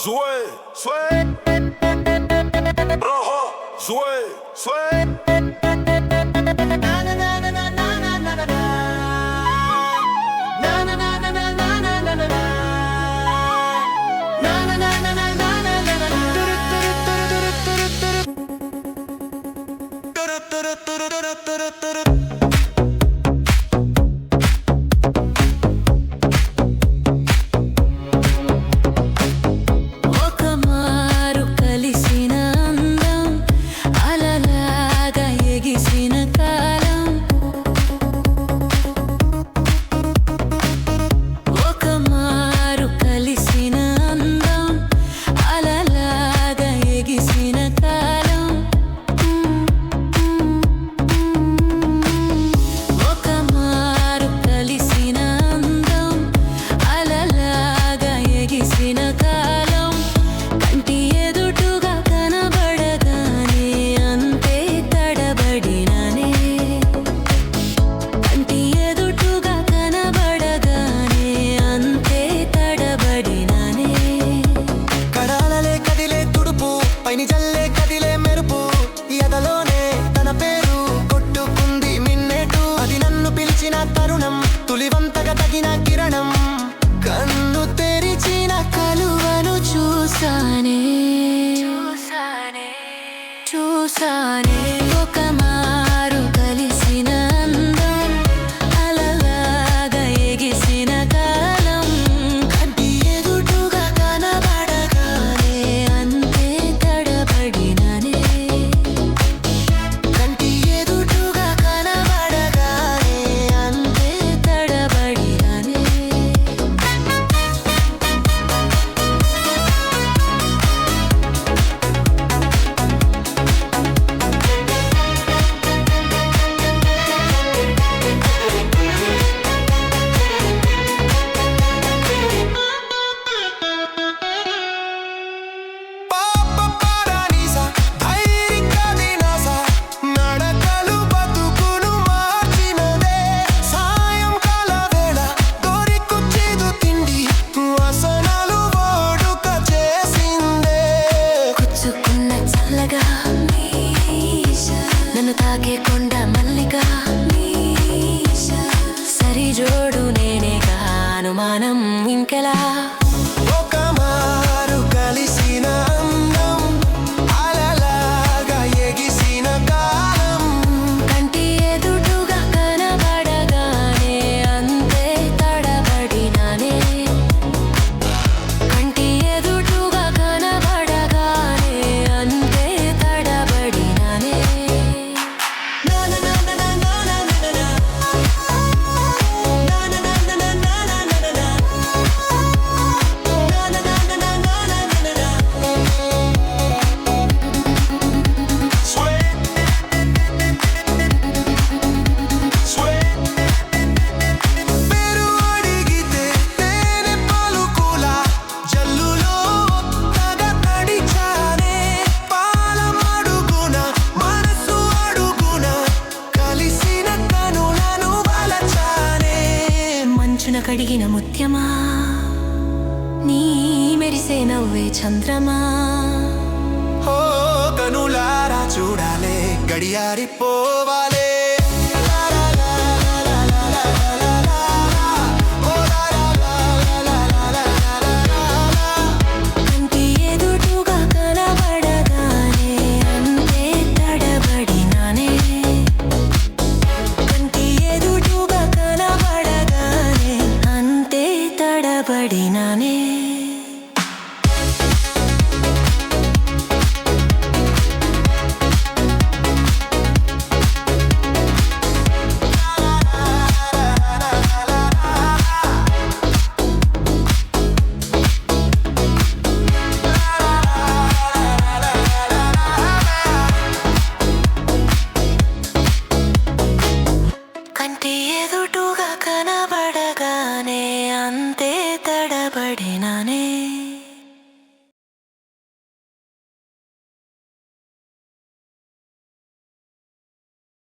Zoé, sway, rojo, zoé, sway. తులివంతగా తగిన కిరణం కన్ను తెరిచిన కలువను చూసానే ఒక మారు కలిసిన అందం అలలాగా ఎగిసిన కాలం కంటి ఎదుటుగా కనబడగానే అంతే తడబడిననే కంటి ఎదుటుగా కనబడగానే అంతే తడబడిననే నన్ను తాకే కొండ మల్లిగా సరి జోడు నేనేగా అనుమానం ఇంకెలా ఒక మారు కలిసిన అందం అలలాగా ఎగిసిన కాలం కంటి ఎదుటుగా కనబడగానే అంతే తడబడిననే కంటి ఎదుటుగా కనబడగానే అంతే తడబడిననే కడిగిన ముత్యమా నీ మెరిసే నవ్వే చంద్రమా ఓ కనులారా చూడాలే గడియారిపోవాలే కంటి ఎదుటుగా కనబడగానే అంతే తడబడిననే కంటి ఎదుటుగా కనబడగానే అంతే తడబడిననే కంటి ఎదుటుగా కనబడ